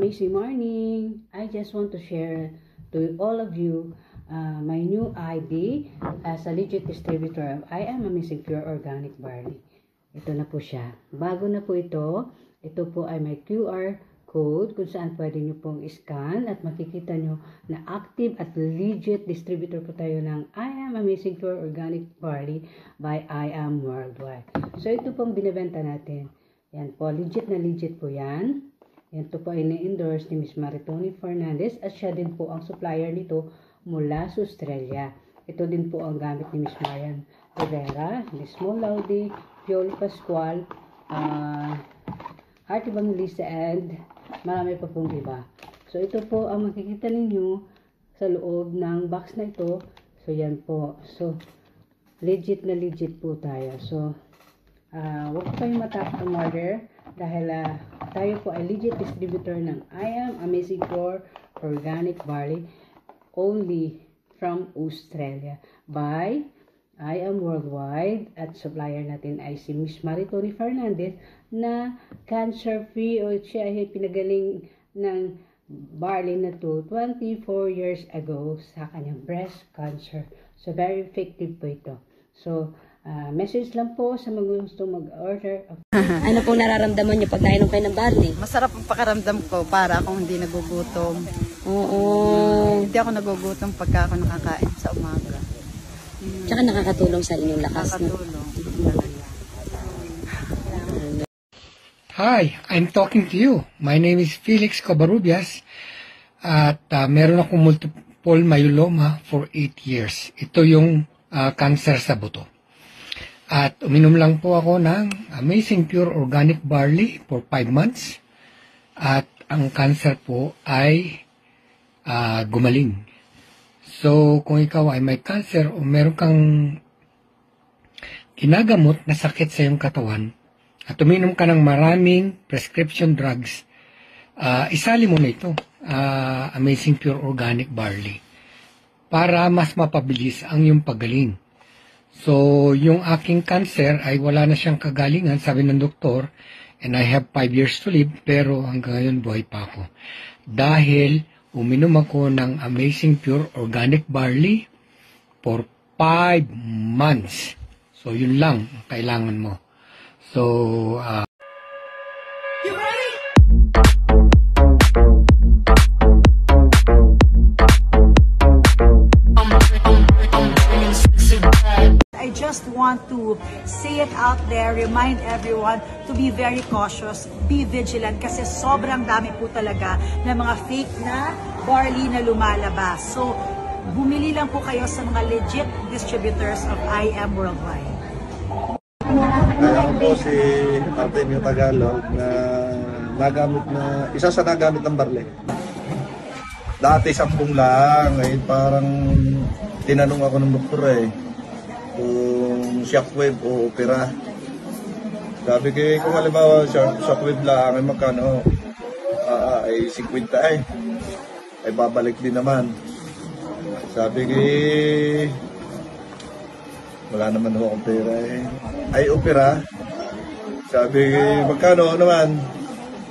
amazing morning. I just want to share to all of you my new ID as a legit distributor of I Am Amazing Pure Organic Barley. Ito na po siya. Bago na po ito. Ito po ay may QR code kung saan pwede nyo pong scan at makikita nyo na active at legit distributor po tayo ng I Am Amazing Pure Organic Barley by I Am Worldwide. So ito pong binibenta natin. Yan po, legit na legit po yan. Yan po ay na-endorse ni Miss Maritoni Fernandez at siya din po ang supplier nito mula sa Australia. Ito din po ang gamit ni Miss Marian Rivera, Miss Mo Laudi, Piolo Pascual, Heart Evangelista, and marami pa pong iba. So ito po ang makikita ninyo sa loob ng box na ito. So yan po. So legit na legit po tayo. So huwag po kayong matapos umorder dahil tayo po ay legit distributor ng I Am Amazing Pure Organic Barley only from Australia by I Am Worldwide, at supplier natin ay si Miss Maritoni Fernandez na cancer-free, o siya ay pinagaling ng barley na to 24 years ago sa kanyang breast cancer. So very effective po ito. So message lang po sa mga gusto mag-order. Ano pong nararamdaman niyo pag nainom kayo ng barley? Masarap ang pakaramdam ko para akong hindi nagugutom. Oo. Hindi ako nagugutom pagka ako nakakain sa umaga. Tsaka nakakatulong sa inyong lakas. Nakakatulong. Hi, I'm talking to you. My name is Felix Covarrubias at meron akong multiple myeloma for 8 years. Ito yung cancer sa buto. At uminom lang po ako ng Amazing Pure Organic Barley for 5 months. At ang cancer po ay gumaling. So, kung ikaw ay may cancer o meron kang ginagamot na sakit sa iyong katawan at uminom ka ng maraming prescription drugs, isali mo na ito, Amazing Pure Organic Barley, para mas mapabilis ang iyong paggaling. So, yung aking cancer ay wala na siyang kagalingan, sabi ng doktor, and I have 5 years to live, pero hanggang ngayon buhay pa ako. Dahil uminom ako ng Amazing Pure Organic Barley for 5 months. So, yun lang ang kailangan mo. So, You ready? I just want to say it out there, remind everyone to be very cautious, be vigilant kasi sobrang dami po talaga ng mga fake na barley na lumalabas. So, bumili lang po kayo sa mga legit distributors of I Am Worldwide. Ako po si Artemio Tagalog na nagamit na, isa sa nagamit ng barley. Dati 10 lang, ngayon parang tinanong ako ng doktor kung shockwave o opera. Sabi ko, kung halimbawa shockwave lang, ay magkano? Ay 50 ay babalik din naman. Sabi ko, wala naman akong pera ay opera. Sabi ko, magkano naman?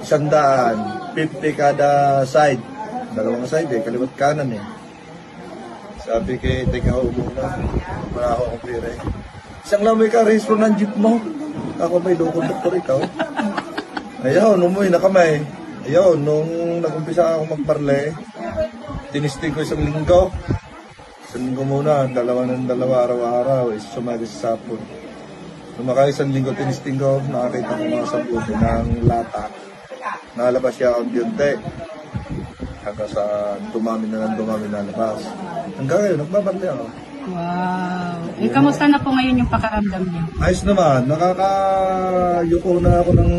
100, 50 kada side. Dalawang side kaliwat kanan Sabi ko, teka ako muna. Wala akong pera Isang lang may ka-raise ng jeep mo. Ako may dokong doktor ikaw. Ayaw, umuwi na kamay. Ayaw, nung nag-umpisa ako magparle, tinistig ko 1 linggo. 1 linggo muna, dalawa araw-araw, sumagi sa sapon. Nung maka 1 linggo tinisting ko, nakakita ko mga samputo ng lata. Nalabas siya ang biyonte. Hanggang sa dumami na labas. Hanggang ngayon, nagbabarli ako. Wow! Kamusta na po ngayon yung pakaramdam niyo? Ayos naman, nakakayuko na ako ng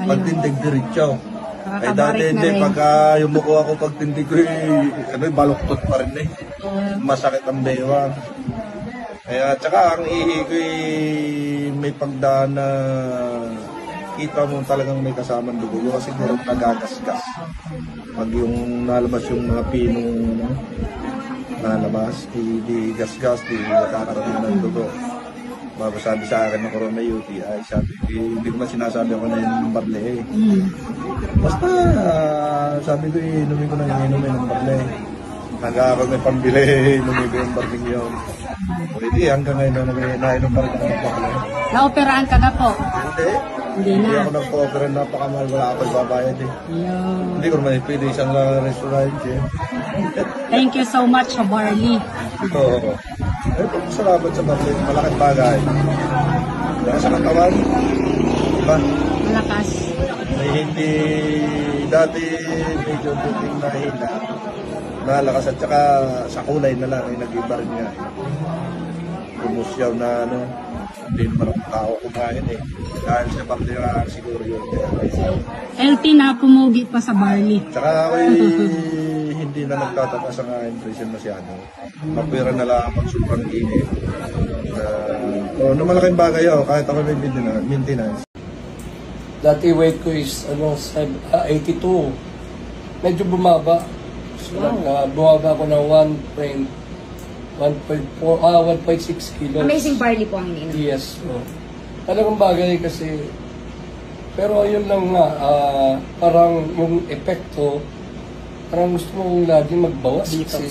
pagtindig diretso. Ay dati pagka yumuko ako pagtindig ko, baluktot pa rin Masakit ang bewang. Kaya tsaka ang ihi ko may pagdaan na kita mo talagang may kasamang dugo. Kasi siguro nagagasgas. Pag yung nalabas yung mga pinong nalabas, di gasgas, di nakakaroon ng dugo. Bago sabi sa akin na corona UTI, sabi ko, hindi ko man sinasabi ako na yun ng barle eh. Basta, sabi ko, inumin ko na inumin ng barle. Hanggang ako may pambili, inumin ko yung barling yun. Pwede, hanggang ngayon na nainom pa rin ako ng barle. Naoperahan ka na po. Hindi ako nagpo-opera, napakamahal, wala ako ibabayad eh. Hindi ko naman pwede isang restaurant eh. Thank you so much, Barley. Oo. Salamat sa barle, malaking bagay. Dahil sa katawan, diba? Malakas. May hindi dati medyo buting na hina, nalakas at saka sa kulay na lang ay nag-iba rin nga. Pumusyaw na ano, hindi naman ang tao kumain eh. Dahil sa bakterya siguro yun. Healthy na pumugi pa sa Barley. Tsaka ako'y hindi na nagtatakas ang impression masyado. Mapira na lang pag sobrang init. Malaking bagay ako kahit ako may maintenance. Dati weight ko is 82. Medyo bumaba. So, bumaba ako ng 1.6 kilos. Amazing barley po ang iniinom. Yes. So, talagang bagay kasi, pero yun lang nga, parang yung epekto, parang gusto mong lagi magbawas kasi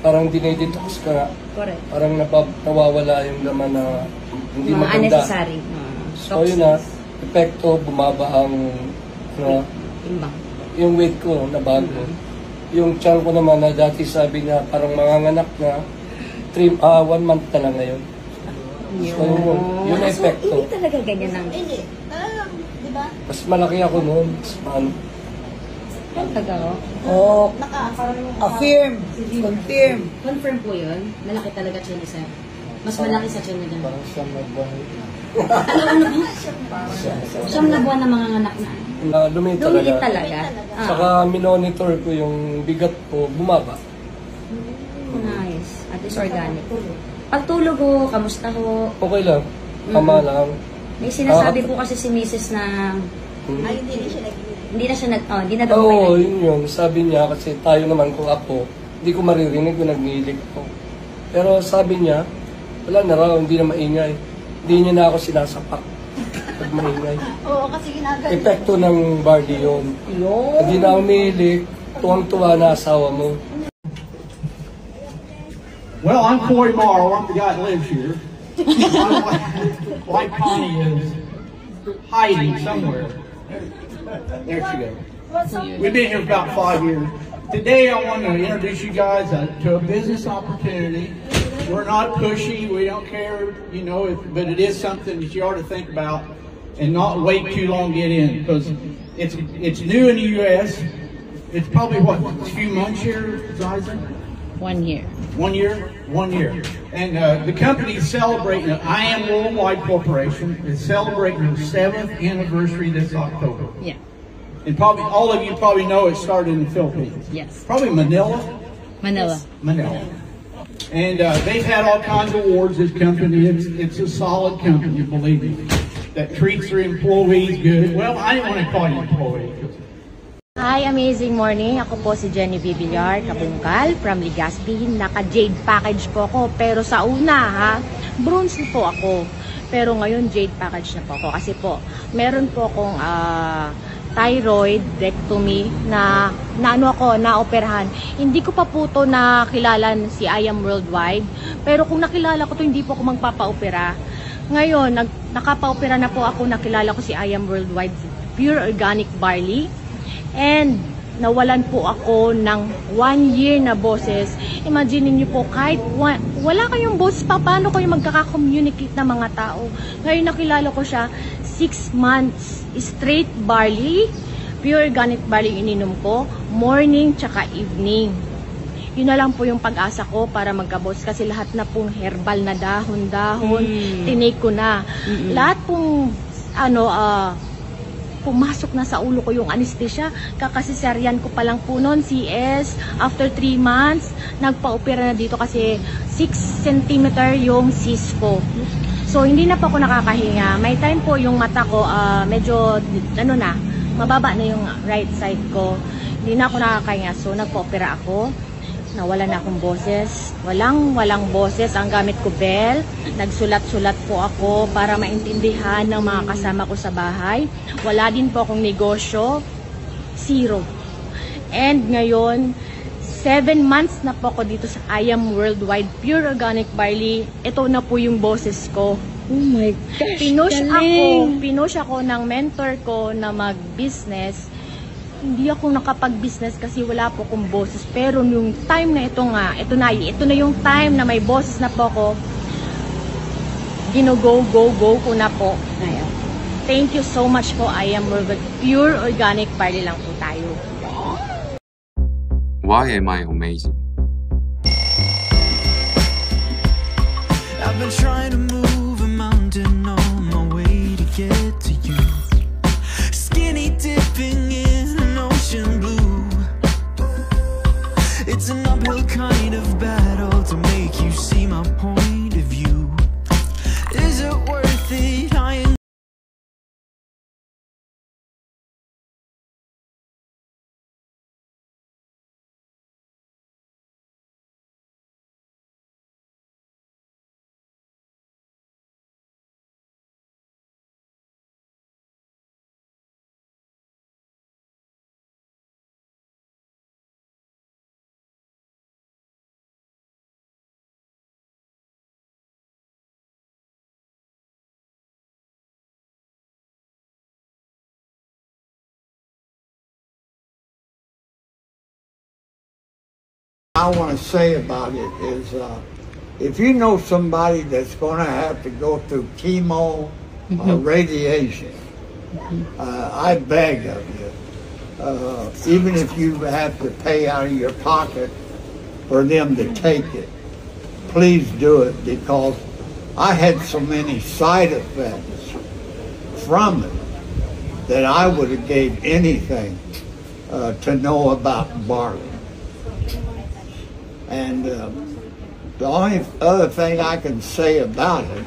parang dinedetox ka. Correct. Parang nawawala yung laman na hindi Mga maganda. unnecessary. So yun na, epekto, bumaba ang Timbang. yung weight ko na bago. Yung tiyan ko naman na dati sabi niya parang manganganak na 1 month na lang ngayon. So yun ang epekto. Hindi talaga ganyan ang... Diba? Mas malaki ako noon. Mas ano. Ang taga ko. Oo. Affirm. Confirm. Confirm po yun. Malaki talaga siya ni Sir. Mas malaki sa tiyan niya dyan. Parang siyang nagbahay. Siyam na buwan na mga anak na. Lumiit Lumiit talaga. talaga. Saka minonitor ko yung bigat ko, bumaba. Nice. At least organic. Pagtulog ko, kamusta ko? Okay lang. Tama lang. May sinasabi po kasi si Mrs. na Ay, hindi na siya daw Oo, okay yun. Sabi niya, kasi tayo naman kung ako, hindi ko maririnig kung nag-iilig ako. Pero sabi niya, wala na raw, hindi na maingay. Hindi niya na ako sinasapak pag maingay. Oo, kasi ginagawa. Epekto ng barley yun. Hindi na umiilig, tuwang-tuwa na asawa mo. Well, I'm Corey Morrow. I'm the guy that lives here. My wife Connie is hiding somewhere. There she goes. We've been here about 5 years. Today I want to introduce you guys to a business opportunity. We're not pushy. We don't care, you know, but it is something that you ought to think about and not wait too long to get in because it's new in the U.S. It's probably, what, a few months here, Ziza? 1 year. 1 year? 1 year. And the company is celebrating, I Am Worldwide Corporation is celebrating their 7th anniversary this October. Yeah. And probably, all of you probably know it started in the Philippines. Yes. Probably Manila. Manila. Manila. And they've had all kinds of awards, this company. It's a solid company, believe me, that treats their employees good. Well, I didn't want to call you employees. Hi, amazing morning. Ako po si Genevieve Villar, Kabungkal from Legazpi. Naka-jade package po ako. Pero sa una, bronze po ako. Pero ngayon, jade package na po ako. Kasi po, meron po akong thyroidectomy na naoperahan. Hindi ko pa po to nakilala si I Am Worldwide. Pero kung nakilala ko to, hindi po ako magpapa-opera. Ngayon, nakapa-opera na po ako, nakilala ko si I Am Worldwide Pure Organic Barley. And nawalan po ako ng 1 year na boses. Imagine niyo po, kahit wala kayong boses pa, paano kayo magkaka-communicate na mga tao? Ngayon nakilala ko siya, 6 months straight barley, pure organic barley ininom ko, morning tsaka evening. Yun na lang po yung pag-asa ko para magka-boss kasi lahat na pong herbal na dahon-dahon, tinake ko na. Lahat pong pumasok na sa ulo ko yung anesthesia. Kakasisaryan ko pa lang po noon, CS. After 3 months, nagpa-opera na dito kasi 6 cm yung cyst ko. So, hindi na pa ako nakakahinga. May time po yung mata ko, medyo, mababa na yung right side ko. Hindi na ako nakakahinga. So, nagpa-opera ako. nawala na akong boses. Walang boses ang gamit ko, bell. Nagsulat-sulat po ako para maintindihan ng mga kasama ko sa bahay. Wala din po akong negosyo. Zero. And ngayon, 7 months na po ako dito sa I Am Worldwide Pure Organic Barley. Ito na po yung boses ko. Oh my gosh, Pinush ako ng mentor ko na mag-business. Hindi ako nakapag-business kasi wala po akong boses. Pero yung time na ito nga, ito na yung time na may boses na po ako. Go ko na po. Ayan. Thank you so much po, I Am Worldwide Pure Organic Barley lang po tayo. Why am I amazing? I've been trying to move a mountain on my way to get to you. Skinny dipping in an ocean blue. It's an uphill kind of battle to make you see my point of view. Is it worth it? I want to say about it is, if you know somebody that's going to have to go through chemo or radiation, I beg of you, even if you have to pay out of your pocket for them to take it, please do it, because I had so many side effects from it that I would have gave anything to know about barley. And the only other thing I can say about it,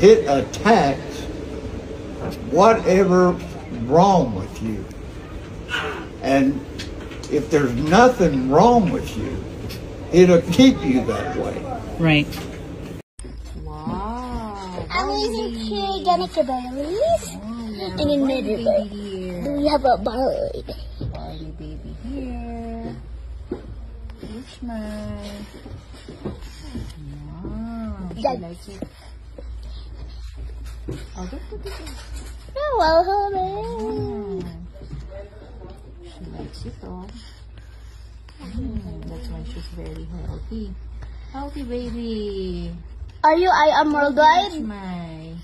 it attacks whatever's wrong with you. And if there's nothing wrong with you, it'll keep you that way. Right. Amazing pure organic barleys. And in middle, do we have a barley? Barley baby here. Christmas. Wow. She likes it. Oh, good. Oh, well, honey. She likes it, oh. That's why she's very healthy. Healthy baby. Are you I Am Worldwide? My.